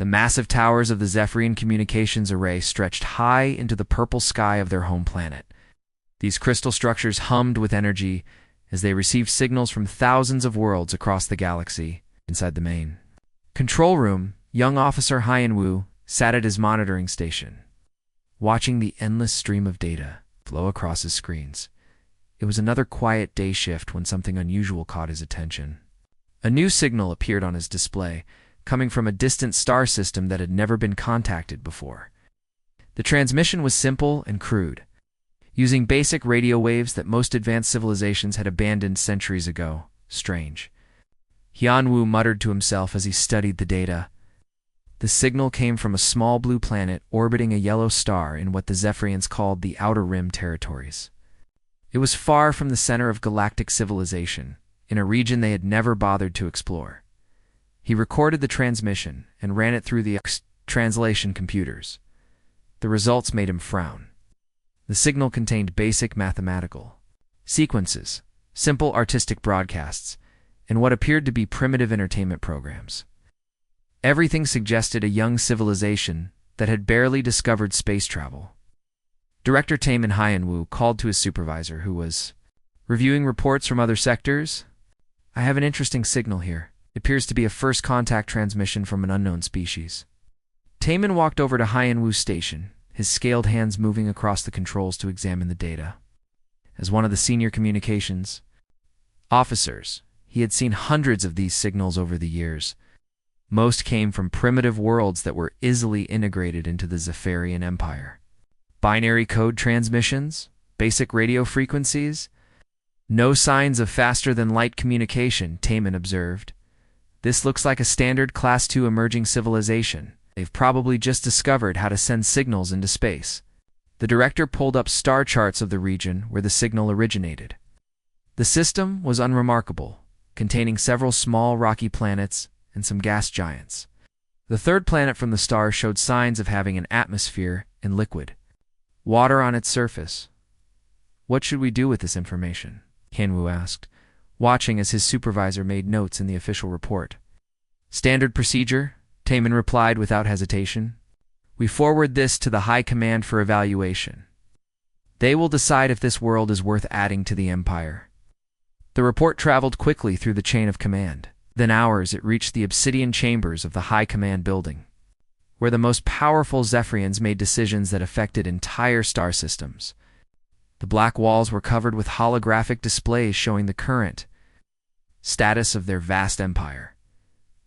The massive towers of the Zephyrian communications array stretched high into the purple sky of their home planet. These crystal structures hummed with energy as they received signals from thousands of worlds across the galaxy. Inside the main control room, young Officer Hyan-Woo sat at his monitoring station, watching the endless stream of data flow across his screens. It was another quiet day shift when something unusual caught his attention. A new signal appeared on his display, coming from a distant star system that had never been contacted before. The transmission was simple and crude, using basic radio waves that most advanced civilizations had abandoned centuries ago. Strange. Hyan-Woo muttered to himself as he studied the data. The signal came from a small blue planet orbiting a yellow star in what the Zephyrians called the Outer Rim territories. It was far from the center of galactic civilization, in a region they had never bothered to explore. He recorded the transmission and ran it through the translation computers. The results made him frown. The signal contained basic mathematical sequences, simple artistic broadcasts, and what appeared to be primitive entertainment programs. Everything suggested a young civilization that had barely discovered space travel. Director Taemin Hyan-Woo called to his supervisor, who was reviewing reports from other sectors. "I have an interesting signal here. It appears to be a first contact transmission from an unknown species." Taemin walked over to Hyan-Woo's station, his scaled hands moving across the controls to examine the data. As one of the senior communications officers, he had seen hundreds of these signals over the years. Most came from primitive worlds that were easily integrated into the Zephyrian Empire. Binary code transmissions, basic radio frequencies. No signs of faster-than-light communication, Taemin observed. This looks like a standard Class 2 emerging civilization. They've probably just discovered how to send signals into space. The director pulled up star charts of the region where the signal originated. The system was unremarkable, containing several small rocky planets and some gas giants. The third planet from the star showed signs of having an atmosphere and liquid water on its surface. "What should we do with this information?" Hyan-Woo asked, watching as his supervisor made notes in the official report. "Standard procedure," Taemin replied without hesitation. "We forward this to the High Command for evaluation. They will decide if this world is worth adding to the Empire." The report traveled quickly through the chain of command. Within hours, it reached the obsidian chambers of the High Command building, where the most powerful Zephyrians made decisions that affected entire star systems. The black walls were covered with holographic displays showing the current status of their vast empire.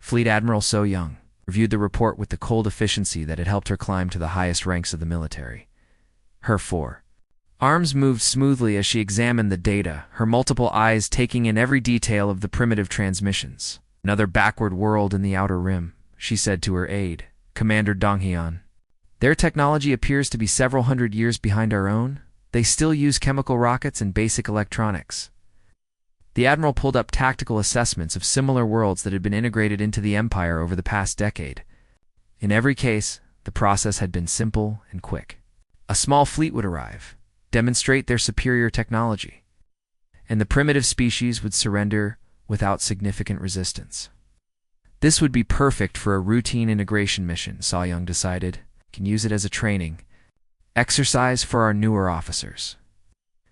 Fleet Admiral So Young reviewed the report with the cold efficiency that had helped her climb to the highest ranks of the military. Her arms moved smoothly as she examined the data, her multiple eyes taking in every detail of the primitive transmissions. "Another backward world in the Outer Rim," she said to her aide, Commander Donghyun. "Their technology appears to be several hundred years behind our own. They still use chemical rockets and basic electronics." The Admiral pulled up tactical assessments of similar worlds that had been integrated into the Empire over the past decade. In every case, the process had been simple and quick. A small fleet would arrive, demonstrate their superior technology, and the primitive species would surrender without significant resistance. This would be perfect for a routine integration mission, So Young decided. Can use it as a training exercise for our newer officers.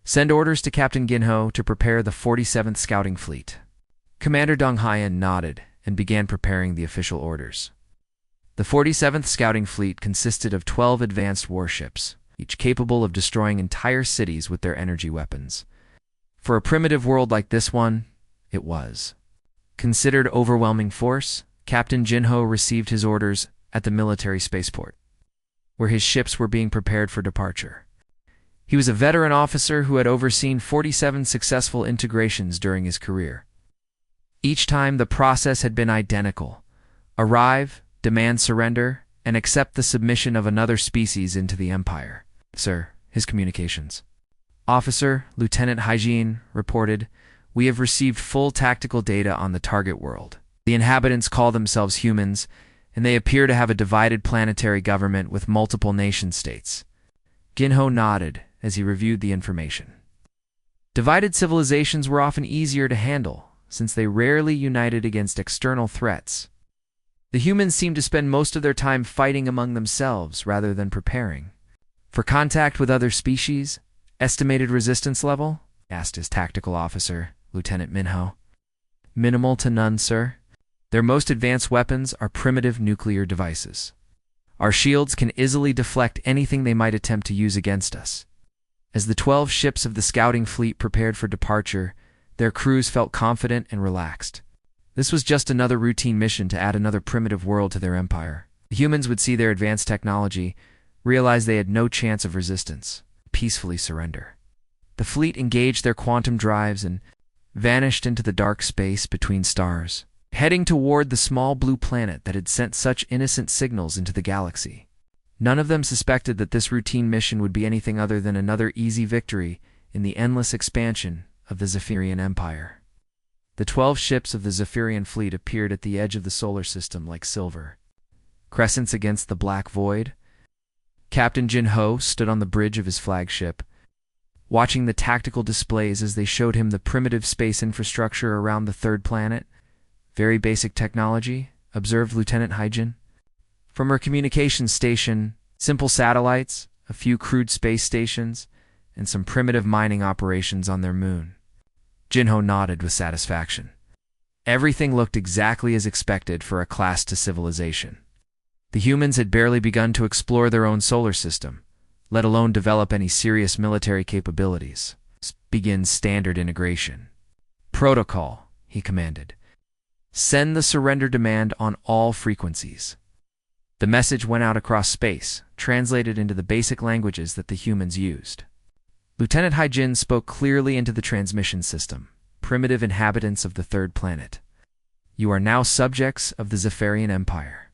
Send orders to Captain Ginho to prepare the 47th Scouting Fleet. Commander Donghyun nodded and began preparing the official orders. The 47th Scouting Fleet consisted of 12 advanced warships, each capable of destroying entire cities with their energy weapons. For a primitive world like this one, it was. Considered overwhelming force, Captain Ginho received his orders at the military spaceport, where his ships were being prepared for departure. He was a veteran officer who had overseen 47 successful integrations during his career. Each time the process had been identical: arrive, demand surrender, and accept the submission of another species into the Empire. "Sir," his communications officer, Lieutenant Hygiene, reported, "We have received full tactical data on the target world. The inhabitants call themselves humans, and they appear to have a divided planetary government with multiple nation-states." Ginho nodded as he reviewed the information. Divided civilizations were often easier to handle, since they rarely united against external threats. The humans seemed to spend most of their time fighting among themselves rather than preparing. For contact with other species, estimated resistance level? Asked his tactical officer, Lieutenant Minho. Minimal to none, sir. Their most advanced weapons are primitive nuclear devices. Our shields can easily deflect anything they might attempt to use against us. As the 12 ships of the scouting fleet prepared for departure, their crews felt confident and relaxed. This was just another routine mission to add another primitive world to their empire. The humans would see their advanced technology, realize they had no chance of resistance, peacefully surrender. The fleet engaged their quantum drives and vanished into the dark space between stars, heading toward the small blue planet that had sent such innocent signals into the galaxy. None of them suspected that this routine mission would be anything other than another easy victory in the endless expansion of the Zephyrian Empire. The 12 ships of the Zephyrian fleet appeared at the edge of the solar system like silver crescents against the black void. Captain Jin Ho stood on the bridge of his flagship, watching the tactical displays as they showed him the primitive space infrastructure around the third planet. Very basic technology, observed Lieutenant Hyjin. From her communications station, simple satellites, a few crude space stations, and some primitive mining operations on their moon. Jinho nodded with satisfaction. Everything looked exactly as expected for a class to civilization. The humans had barely begun to explore their own solar system, let alone develop any serious military capabilities. Begin standard integration. Protocol, he commanded. Send the surrender demand on all frequencies. The message went out across space, translated into the basic languages that the humans used. Lieutenant Hyjin spoke clearly into the transmission system. Primitive inhabitants of the third planet. You are now subjects of the Zephyrian Empire.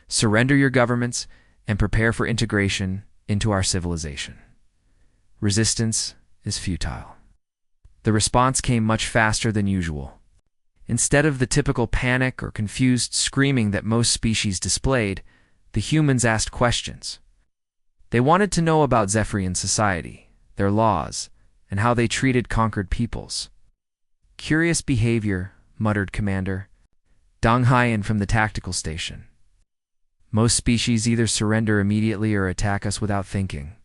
Surrender your governments and prepare for integration into our civilization. Resistance is futile. The response came much faster than usual. Instead of the typical panic or confused screaming that most species displayed, the humans asked questions. They wanted to know about Zephyrian society, their laws, and how they treated conquered peoples. Curious behavior, muttered Commander Dong Hyen from the tactical station. Most species either surrender immediately or attack us without thinking.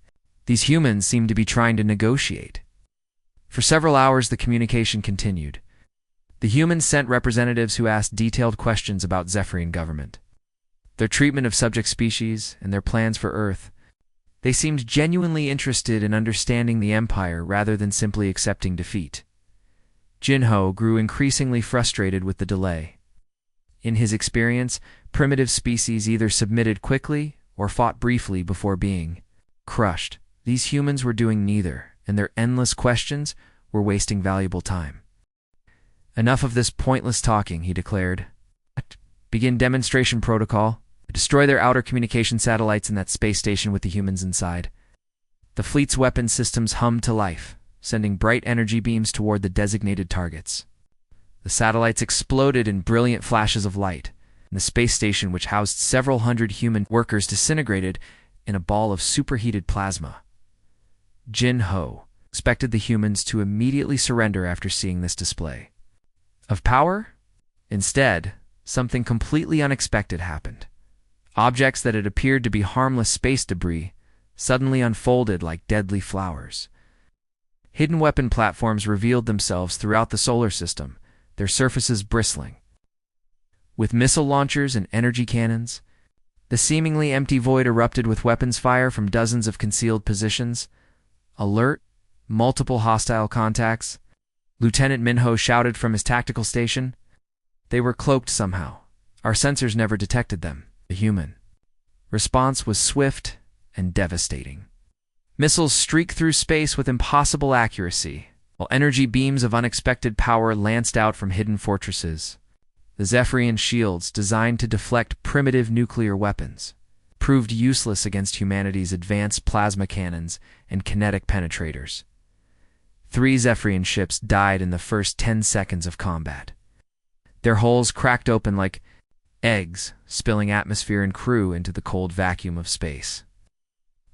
These humans seem to be trying to negotiate. For several hours the communication continued. The humans sent representatives who asked detailed questions about Zephyrian government, their treatment of subject species, and their plans for Earth. They seemed genuinely interested in understanding the Empire rather than simply accepting defeat. Jinho grew increasingly frustrated with the delay. In his experience, primitive species either submitted quickly or fought briefly before being crushed. These humans were doing neither, and their endless questions were wasting valuable time. Enough of this pointless talking, he declared. Begin demonstration protocol. Destroy their outer communication satellites in that space station with the humans inside. The fleet's weapon systems hummed to life, sending bright energy beams toward the designated targets. The satellites exploded in brilliant flashes of light, and the space station, which housed several hundred human workers, disintegrated in a ball of superheated plasma. Jin Ho expected the humans to immediately surrender after seeing this display of power. Instead, something completely unexpected happened. Objects that had appeared to be harmless space debris suddenly unfolded like deadly flowers. Hidden weapon platforms revealed themselves throughout the solar system, their surfaces bristling with missile launchers and energy cannons. The seemingly empty void erupted with weapons fire from dozens of concealed positions. Alert! Multiple hostile contacts. Lieutenant Minho shouted from his tactical station. They were cloaked somehow. Our sensors never detected them. The human response was swift and devastating. Missiles streaked through space with impossible accuracy, while energy beams of unexpected power lanced out from hidden fortresses. The Zephyrian shields, designed to deflect primitive nuclear weapons, proved useless against humanity's advanced plasma cannons and kinetic penetrators. 3 Zephyrian ships died in the first 10 seconds of combat. Their hulls cracked open like eggs, spilling atmosphere and crew into the cold vacuum of space.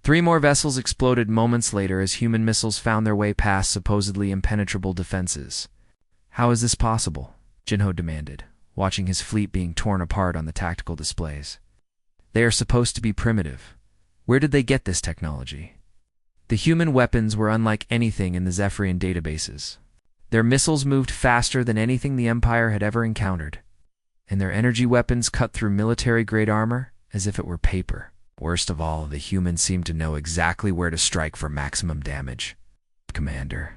3 more vessels exploded moments later as human missiles found their way past supposedly impenetrable defenses. How is this possible? Jinho demanded. watching his fleet being torn apart on the tactical displays. They are supposed to be primitive. Where did they get this technology? The human weapons were unlike anything in the Zephyrian databases. Their missiles moved faster than anything the Empire had ever encountered, and their energy weapons cut through military-grade armor as if it were paper. Worst of all, the humans seemed to know exactly where to strike for maximum damage. Commander.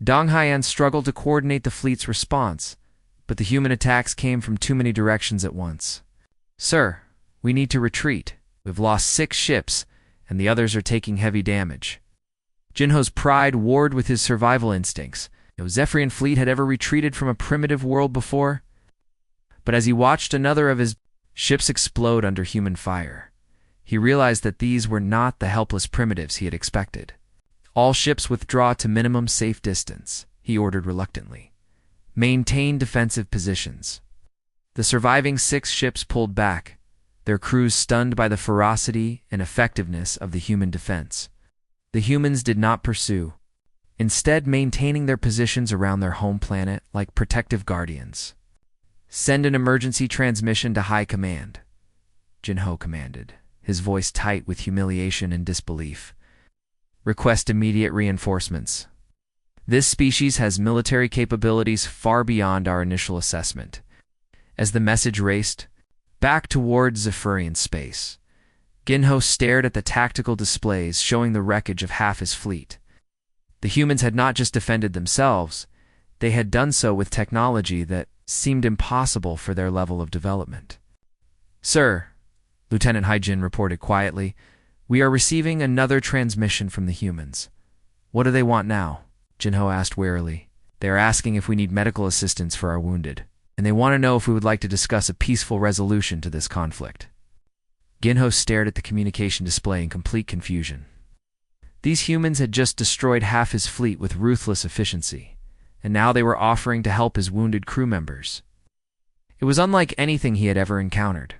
Dong Haiyan struggled to coordinate the fleet's response, but the human attacks came from too many directions at once. Sir, we need to retreat. We've lost 6 ships, and the others are taking heavy damage. Jinho's pride warred with his survival instincts. No Zephyrian fleet had ever retreated from a primitive world before. But as he watched another of his ships explode under human fire, he realized that these were not the helpless primitives he had expected. All ships withdraw to minimum safe distance, he ordered reluctantly. Maintain defensive positions. The surviving 6 ships pulled back, their crews stunned by the ferocity and effectiveness of the human defense. The humans did not pursue, instead maintaining their positions around their home planet like protective guardians. Send an emergency transmission to High Command, Jinho commanded, his voice tight with humiliation and disbelief. Request immediate reinforcements. This species has military capabilities far beyond our initial assessment. As the message raced back towards Zephyrian space, Jinho stared at the tactical displays showing the wreckage of half his fleet. The humans had not just defended themselves, they had done so with technology that seemed impossible for their level of development. Sir, Lieutenant Haijin reported quietly, we are receiving another transmission from the humans. What do they want now? Jinho asked warily. They are asking if we need medical assistance for our wounded, and they want to know if we would like to discuss a peaceful resolution to this conflict. Jinho stared at the communication display in complete confusion. These humans had just destroyed half his fleet with ruthless efficiency, and now they were offering to help his wounded crew members. It was unlike anything he had ever encountered.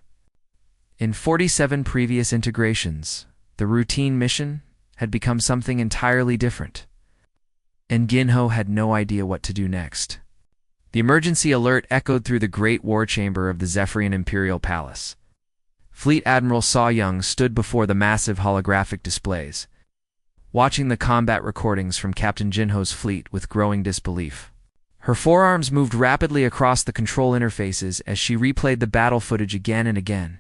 In 47 previous integrations, the routine mission had become something entirely different, and Jinho had no idea what to do next. The emergency alert echoed through the great war chamber of the Zephyrian Imperial Palace. Fleet Admiral Saw Young stood before the massive holographic displays, watching the combat recordings from Captain Jinho's fleet with growing disbelief. Her forearms moved rapidly across the control interfaces as she replayed the battle footage again and again.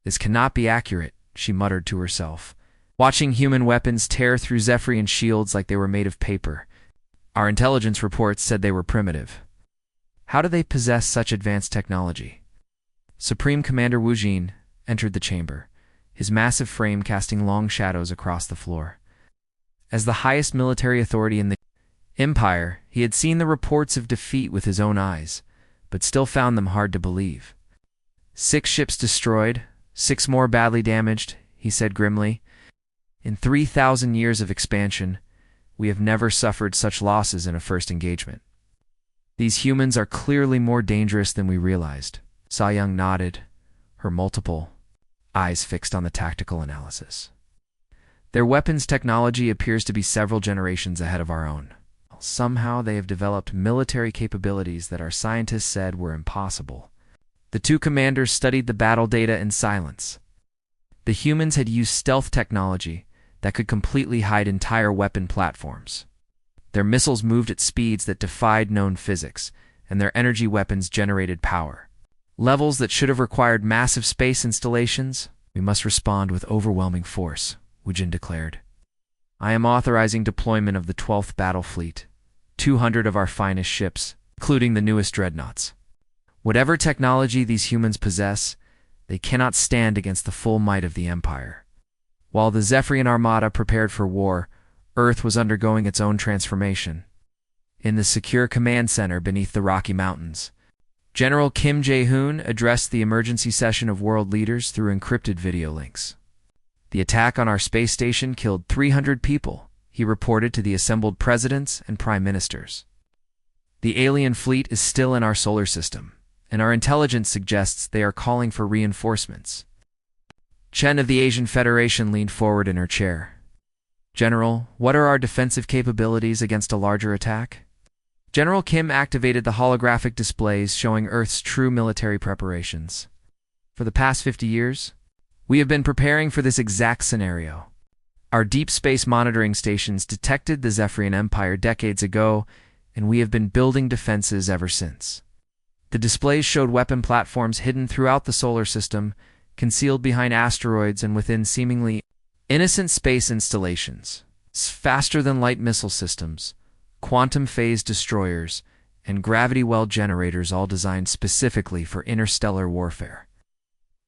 This cannot be accurate, she muttered to herself, watching human weapons tear through Zephyrian shields like they were made of paper. Our intelligence reports said they were primitive. How do they possess such advanced technology? Supreme Commander Wu Jin entered the chamber, his massive frame casting long shadows across the floor. As the highest military authority in the Empire, he had seen the reports of defeat with his own eyes, but still found them hard to believe. 6 ships destroyed, 6 more badly damaged, he said grimly. In 3,000 years of expansion, we have never suffered such losses in a first engagement. These humans are clearly more dangerous than we realized. Saw Young nodded, her multiple eyes fixed on the tactical analysis. Their weapons technology appears to be several generations ahead of our own. Somehow they have developed military capabilities that our scientists said were impossible. The 2 commanders studied the battle data in silence. The humans had used stealth technology that could completely hide entire weapon platforms. Their missiles moved at speeds that defied known physics, and their energy weapons generated power. Levels that should have required massive space installations. We must respond with overwhelming force, Wu Jin declared. I am authorizing deployment of the 12th Battle Fleet, 200 of our finest ships, including the newest dreadnoughts. Whatever technology these humans possess, they cannot stand against the full might of the Empire. While the Zephyrian Armada prepared for war, Earth was undergoing its own transformation. In the secure command center beneath the Rocky Mountains, General Kim Jae-hoon addressed the emergency session of world leaders through encrypted video links. The attack on our space station killed 300 people, he reported to the assembled presidents and prime ministers. The alien fleet is still in our solar system, and our intelligence suggests they are calling for reinforcements. Chen of the Asian Federation leaned forward in her chair. General, what are our defensive capabilities against a larger attack? General Kim activated the holographic displays showing Earth's true military preparations. For the past 50 years, we have been preparing for this exact scenario. Our deep space monitoring stations detected the Zephyrian Empire decades ago, and we have been building defenses ever since. The displays showed weapon platforms hidden throughout the solar system, concealed behind asteroids and within seemingly innocent space installations, faster-than-light missile systems, quantum phase destroyers, and gravity well generators, all designed specifically for interstellar warfare.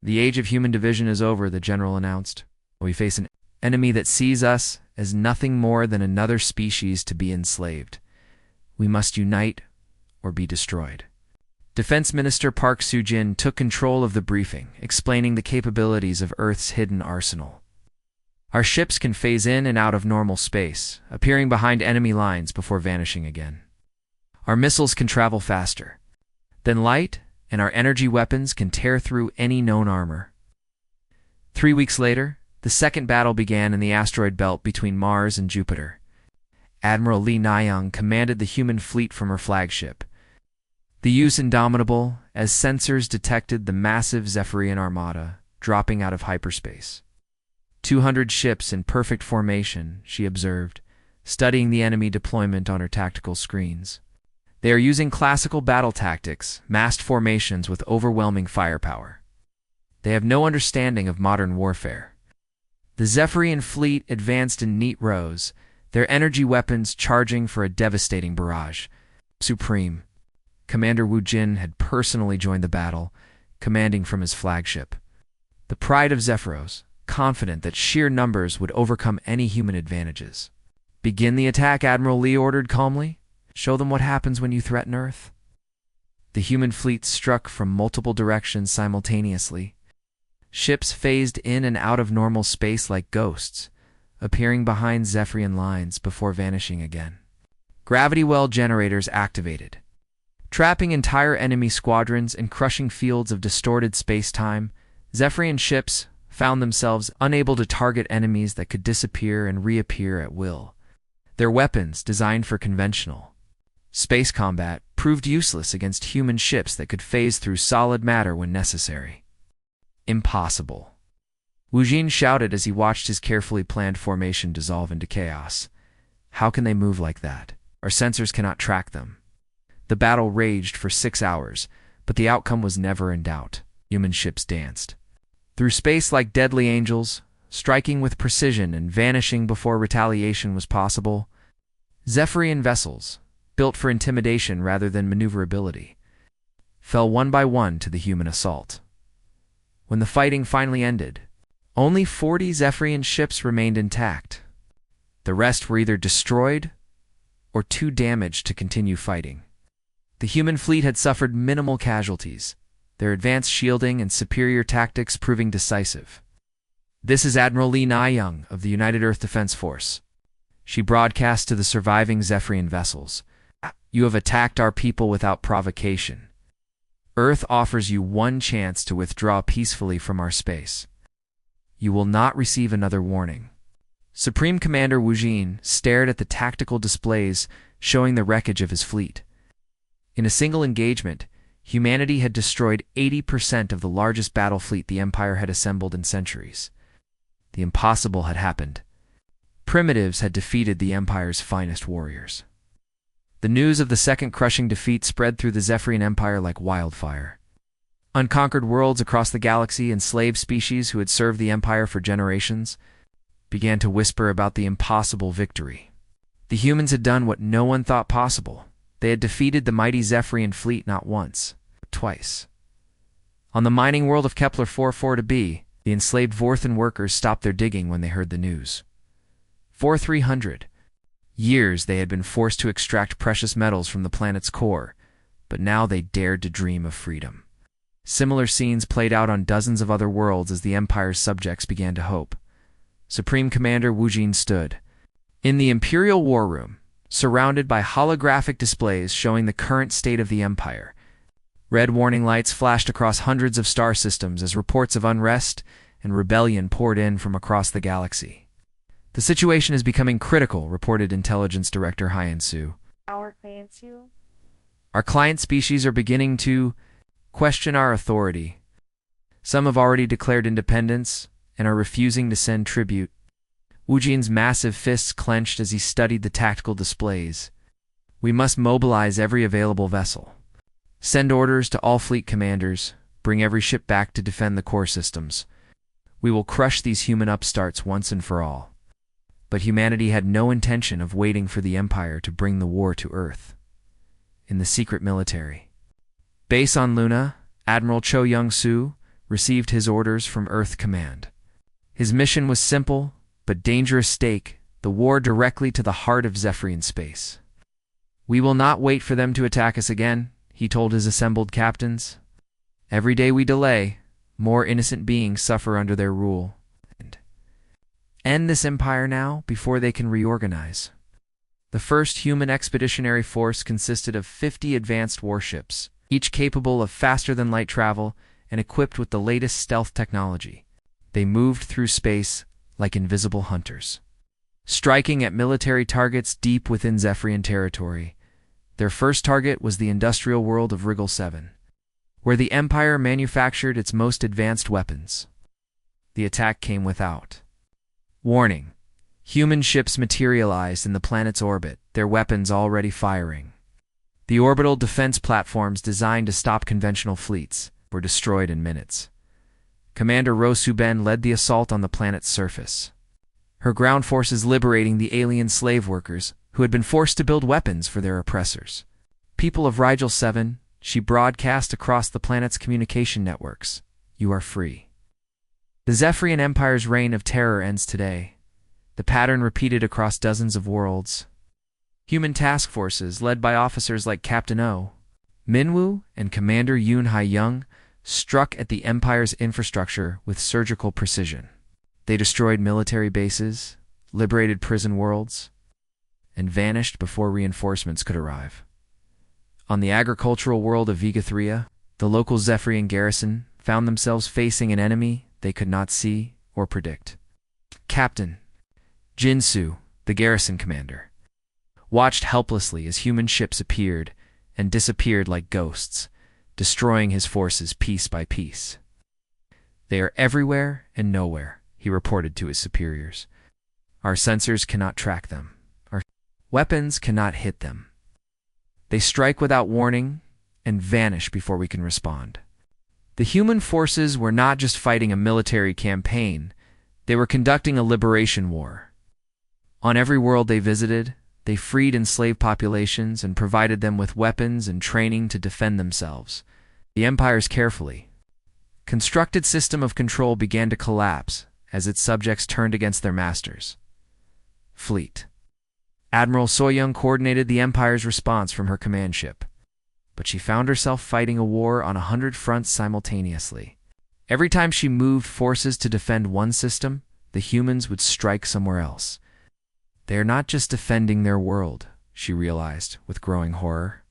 The age of human division is over, the general announced. We face an enemy that sees us as nothing more than another species to be enslaved. We must unite or be destroyed. Defense Minister Park Soo-jin took control of the briefing, explaining the capabilities of Earth's hidden arsenal. Our ships can phase in and out of normal space, appearing behind enemy lines before vanishing again. Our missiles can travel faster than light, and our energy weapons can tear through any known armor. 3 weeks later, the second battle began in the asteroid belt between Mars and Jupiter. Admiral Lee Na-young commanded the human fleet from her flagship, the Use Indomitable, as sensors detected the massive Zephyrian armada dropping out of hyperspace. 200 ships in perfect formation, she observed, studying the enemy deployment on her tactical screens. They are using classical battle tactics, massed formations with overwhelming firepower. They have no understanding of modern warfare. The Zephyrian fleet advanced in neat rows, their energy weapons charging for a devastating barrage. Supreme Commander Wu Jin had personally joined the battle, commanding from his flagship. The pride of Zephyros, confident that sheer numbers would overcome any human advantages. "Begin the attack," Admiral Lee ordered calmly. "Show them what happens when you threaten Earth." The human fleet struck from multiple directions simultaneously. Ships phased in and out of normal space like ghosts, appearing behind Zephyrian lines before vanishing again. Gravity well generators activated, trapping entire enemy squadrons in crushing fields of distorted space-time. Zephyrian ships found themselves unable to target enemies that could disappear and reappear at will. Their weapons, designed for conventional space combat, proved useless against human ships that could phase through solid matter when necessary. "Impossible," Wu Jin shouted as he watched his carefully planned formation dissolve into chaos. "How can they move like that? Our sensors cannot track them." The battle raged for 6 hours, but the outcome was never in doubt. Human ships danced through space like deadly angels, striking with precision and vanishing before retaliation was possible. Zephyrian vessels, built for intimidation rather than maneuverability, fell one by one to the human assault. When the fighting finally ended, only 40 Zephyrian ships remained intact. The rest were either destroyed or too damaged to continue fighting. The human fleet had suffered minimal casualties, their advanced shielding and superior tactics proving decisive. "This is Admiral Lee Na-young of the United Earth Defense Force," she broadcast to the surviving Zephyrian vessels. "You have attacked our people without provocation. Earth offers you one chance to withdraw peacefully from our space. You will not receive another warning." Supreme Commander Wu Jin stared at the tactical displays showing the wreckage of his fleet. In a single engagement, humanity had destroyed 80% of the largest battle fleet the Empire had assembled in centuries. The impossible had happened. Primitives had defeated the Empire's finest warriors. The news of the second crushing defeat spread through the Zephyrian Empire like wildfire. Unconquered worlds across the galaxy, enslaved species who had served the Empire for generations, began to whisper about the impossible victory. The humans had done what no one thought possible. They had defeated the mighty Zephyrian fleet not once, but twice. On the mining world of Kepler 44b, the enslaved Vorthan workers stopped their digging when they heard the news. For 300 years they had been forced to extract precious metals from the planet's core, but now they dared to dream of freedom. Similar scenes played out on dozens of other worlds as the Empire's subjects began to hope. Supreme Commander Wu Jin stood in the Imperial War Room, surrounded by holographic displays showing the current state of the Empire. Red warning lights flashed across hundreds of star systems as reports of unrest and rebellion poured in from across the galaxy. "The situation is becoming critical," reported Intelligence Director Hyen Soo. Our clients you? Our client species are beginning to question our authority. Some have already declared independence and are refusing to send tribute. Wu Jin's massive fists clenched as he studied the tactical displays. We must mobilize every available vessel. Send orders to all fleet commanders. Bring every ship back to defend the core systems. We will crush these human upstarts once and for all. But humanity had no intention of waiting for the Empire to bring the war to Earth. In the secret military base on Luna, Admiral Cho Young-soo received his orders from Earth Command. His mission was simple, but dangerous stake, the war directly to the heart of Zephyrian space. We will not wait for them to attack us again, he told his assembled captains. Every day we delay, more innocent beings suffer under their rule. End this empire now before they can reorganize. The first human expeditionary force consisted of 50 advanced warships, each capable of faster-than-light travel and equipped with the latest stealth technology. They moved through space like invisible hunters, striking at military targets deep within Zephyrian territory. Their first target was the industrial world of Wriggle 7, where the Empire manufactured its most advanced weapons. The attack came without warning. Human ships materialized in the planet's orbit, their weapons already firing. The orbital defense platforms designed to stop conventional fleets were destroyed in minutes. Commander Ro Su-ben led the assault on the planet's surface, her ground forces liberating the alien slave workers who had been forced to build weapons for their oppressors. People of Rigel 7, she broadcast across the planet's communication networks. You are free. The Zephyrian Empire's reign of terror ends today. The pattern repeated across dozens of worlds. Human task forces, led by officers like Captain O, Minwoo, and Commander Yoon Hai-young, struck at the Empire's infrastructure with surgical precision. They destroyed military bases, liberated prison worlds, and vanished before reinforcements could arrive. On the agricultural world of Vega-3, the local Zephyrian garrison found themselves facing an enemy they could not see or predict. Captain Jin-soo, the garrison commander, watched helplessly as human ships appeared and disappeared like ghosts, destroying his forces piece by piece. They are everywhere and nowhere, he reported to his superiors. Our sensors cannot track them. Our weapons cannot hit them. They strike without warning and vanish before we can respond. The human forces were not just fighting a military campaign, they were conducting a liberation war. On every world they visited, they freed enslaved populations and provided them with weapons and training to defend themselves. The Empire's carefully constructed system of control began to collapse as its subjects turned against their masters. Fleet. Admiral Soyoung coordinated the Empire's response from her command ship, but she found herself fighting a war on 100 fronts simultaneously. Every time she moved forces to defend one system, the humans would strike somewhere else. They are not just defending their world, she realized with growing horror.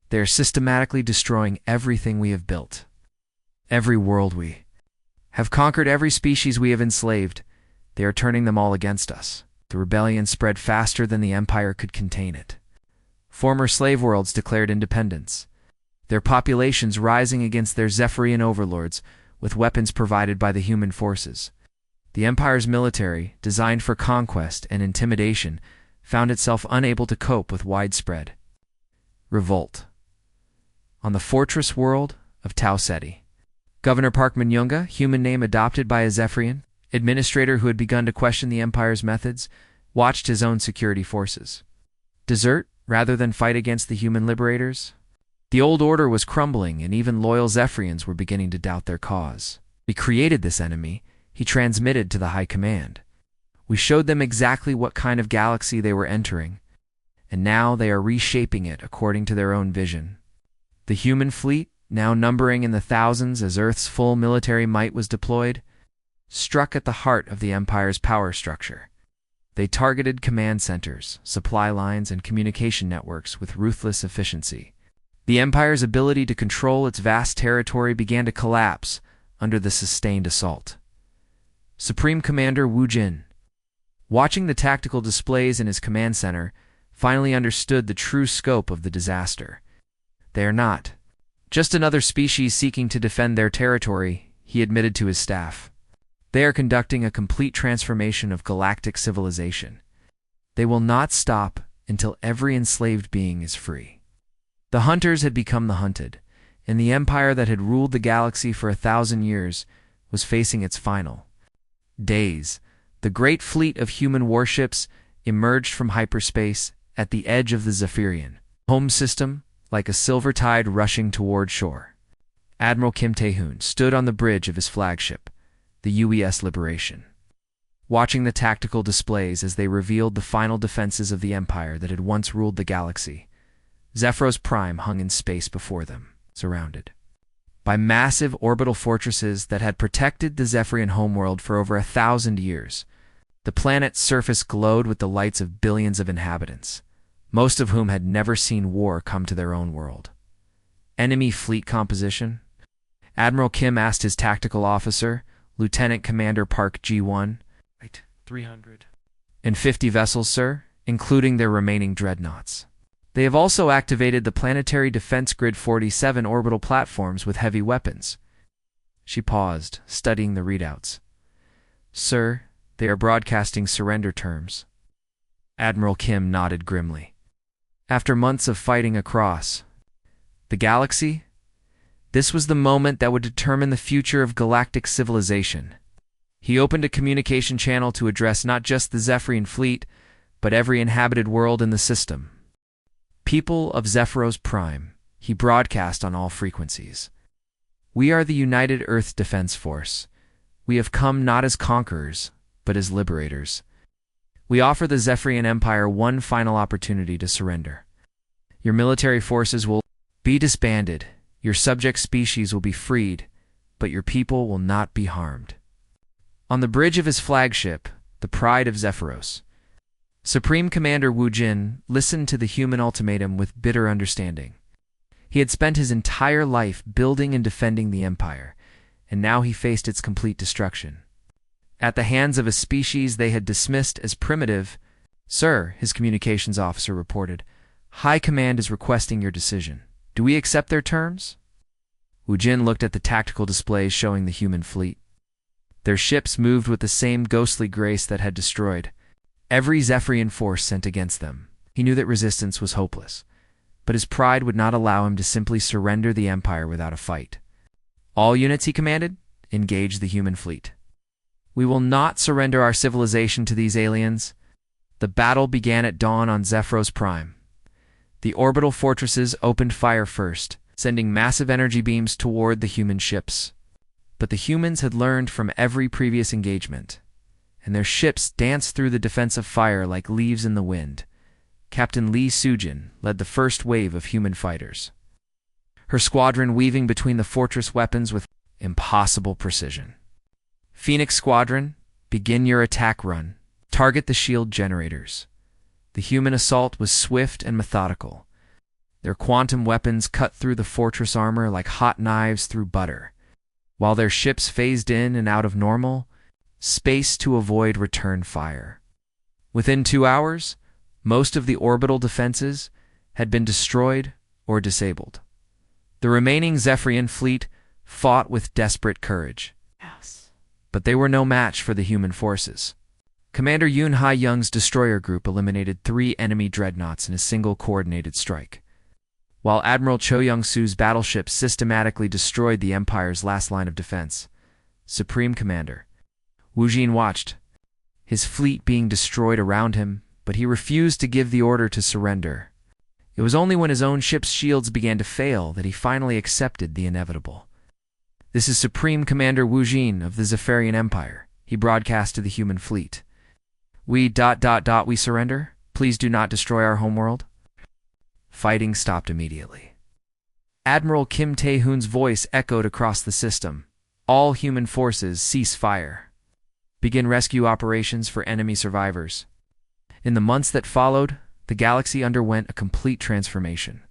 They are systematically destroying everything we have built. Every world we have conquered, every species we have enslaved, they are turning them all against us. The rebellion spread faster than the Empire could contain it. Former slave worlds declared independence, their populations rising against their Zephyrian overlords with weapons provided by the human forces. The Empire's military, designed for conquest and intimidation, found itself unable to cope with widespread revolt. On the fortress world of Tau Ceti, Governor Park Min-younga, human name adopted by a Zephyrian administrator who had begun to question the Empire's methods, watched his own security forces desert rather than fight against the human liberators. The old order was crumbling, and even loyal Zephyrians were beginning to doubt their cause. We created this enemy, he transmitted to the High Command. We showed them exactly what kind of galaxy they were entering, and now they are reshaping it according to their own vision. The human fleet, now numbering in the thousands as Earth's full military might was deployed, struck at the heart of the Empire's power structure. They targeted command centers, supply lines, and communication networks with ruthless efficiency. The Empire's ability to control its vast territory began to collapse under the sustained assault. Supreme Commander Wu Jin, watching the tactical displays in his command center, finally understood the true scope of the disaster. They are not just another species seeking to defend their territory, he admitted to his staff. They are conducting a complete transformation of galactic civilization. They will not stop until every enslaved being is free. The hunters had become the hunted, and the empire that had ruled the galaxy for 1,000 years was facing its final days. The great fleet of human warships emerged from hyperspace at the edge of the Zephyrian home system like a silver tide rushing toward shore. Admiral Kim Tae-hoon stood on the bridge of his flagship, the UES Liberation, watching the tactical displays as they revealed the final defenses of the empire that had once ruled the galaxy. Zephyros Prime hung in space before them, surrounded by massive orbital fortresses that had protected the Zephyrian homeworld for over 1,000 years. The planet's surface glowed with the lights of billions of inhabitants, most of whom had never seen war come to their own world. Enemy fleet composition? Admiral Kim asked his tactical officer, Lieutenant Commander Park G1. 350 vessels, sir, including their remaining dreadnoughts. They have also activated the Planetary Defense Grid 47 orbital platforms with heavy weapons. She paused, studying the readouts. Sir, they are broadcasting surrender terms. Admiral Kim nodded grimly. After months of fighting across the galaxy, this was the moment that would determine the future of galactic civilization. He opened a communication channel to address not just the Zephyrian fleet, but every inhabited world in the system. People of Zephyros Prime, he broadcast on all frequencies. We are the United Earth Defense Force. We have come not as conquerors, but as liberators. We offer the Zephyrian Empire one final opportunity to surrender. Your military forces will be disbanded, your subject species will be freed, but your people will not be harmed. On the bridge of his flagship, the Pride of Zephyros, Supreme Commander Wu Jin listened to the human ultimatum with bitter understanding. He had spent his entire life building and defending the Empire, and now he faced its complete destruction. At the hands of a species they had dismissed as primitive. Sir, his communications officer reported, High Command is requesting your decision. Do we accept their terms? Wu Jin looked at the tactical displays showing the human fleet. Their ships moved with the same ghostly grace that had destroyed every Zephyrian force sent against them. He knew that resistance was hopeless, but his pride would not allow him to simply surrender the Empire without a fight. All units, he commanded, engage the human fleet. We will not surrender our civilization to these aliens. The battle began at dawn on Zephyros Prime. The orbital fortresses opened fire first, sending massive energy beams toward the human ships. But the humans had learned from every previous engagement, and their ships danced through the defensive fire like leaves in the wind. Captain Lee Sujin led the first wave of human fighters, her squadron weaving between the fortress weapons with impossible precision. Phoenix Squadron, begin your attack run. Target the shield generators. The human assault was swift and methodical. Their quantum weapons cut through the fortress armor like hot knives through butter, while their ships phased in and out of normal space to avoid return fire. Within 2 hours, most of the orbital defenses had been destroyed or disabled. The remaining Zephyrian fleet fought with desperate courage. But they were no match for the human forces. Commander Yoon Ha-young's destroyer group eliminated 3 enemy dreadnoughts in a single coordinated strike, while Admiral Cho Young-soo's battleship systematically destroyed the Empire's last line of defense. Supreme Commander Wu Jin watched, his fleet being destroyed around him, but he refused to give the order to surrender. It was only when his own ship's shields began to fail that he finally accepted the inevitable. This is Supreme Commander Wu Jin of the Zephyrian Empire, he broadcast to the human fleet. We surrender? Please do not destroy our homeworld. Fighting stopped immediately. Admiral Kim Tae-hoon's voice echoed across the system. All human forces cease fire. Begin rescue operations for enemy survivors. In the months that followed, the galaxy underwent a complete transformation.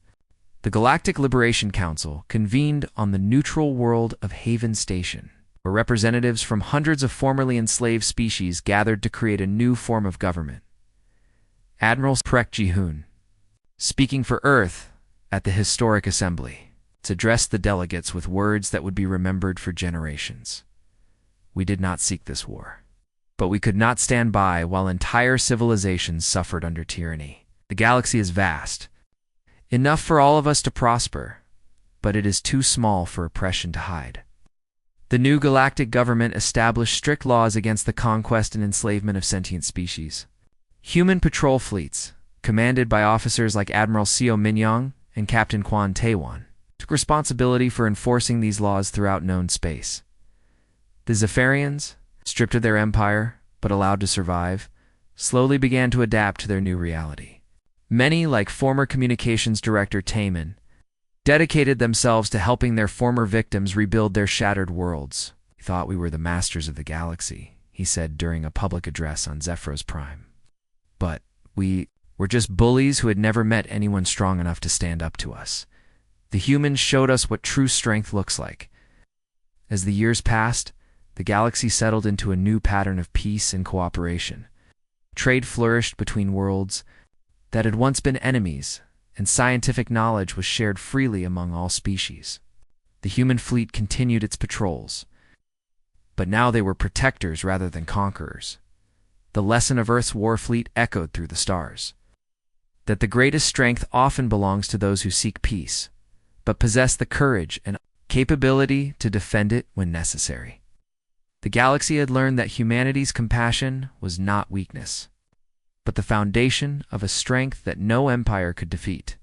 The Galactic Liberation Council convened on the neutral world of Haven Station, where representatives from hundreds of formerly enslaved species gathered to create a new form of government. Admiral Prek Ji-hoon, speaking for Earth at the Historic Assembly, addressed the delegates with words that would be remembered for generations. We did not seek this war, but we could not stand by while entire civilizations suffered under tyranny. The galaxy is vast, enough for all of us to prosper, but it is too small for oppression to hide. The new galactic government established strict laws against the conquest and enslavement of sentient species. Human patrol fleets, commanded by officers like Admiral Seo Min-young and Captain Kwan Tae-won, took responsibility for enforcing these laws throughout known space. The Zephyrians, stripped of their empire but allowed to survive, slowly began to adapt to their new reality. Many, like former communications director Taemin, dedicated themselves to helping their former victims rebuild their shattered worlds. "We thought we were the masters of the galaxy," he said during a public address on Zephyros Prime. "But we were just bullies who had never met anyone strong enough to stand up to us. The humans showed us what true strength looks like." As the years passed, the galaxy settled into a new pattern of peace and cooperation. Trade flourished between worlds that had once been enemies, and scientific knowledge was shared freely among all species. The human fleet continued its patrols, but now they were protectors rather than conquerors. The lesson of Earth's Warfleet echoed through the stars, that the greatest strength often belongs to those who seek peace, but possess the courage and capability to defend it when necessary. The galaxy had learned that humanity's compassion was not weakness, but the foundation of a strength that no empire could defeat.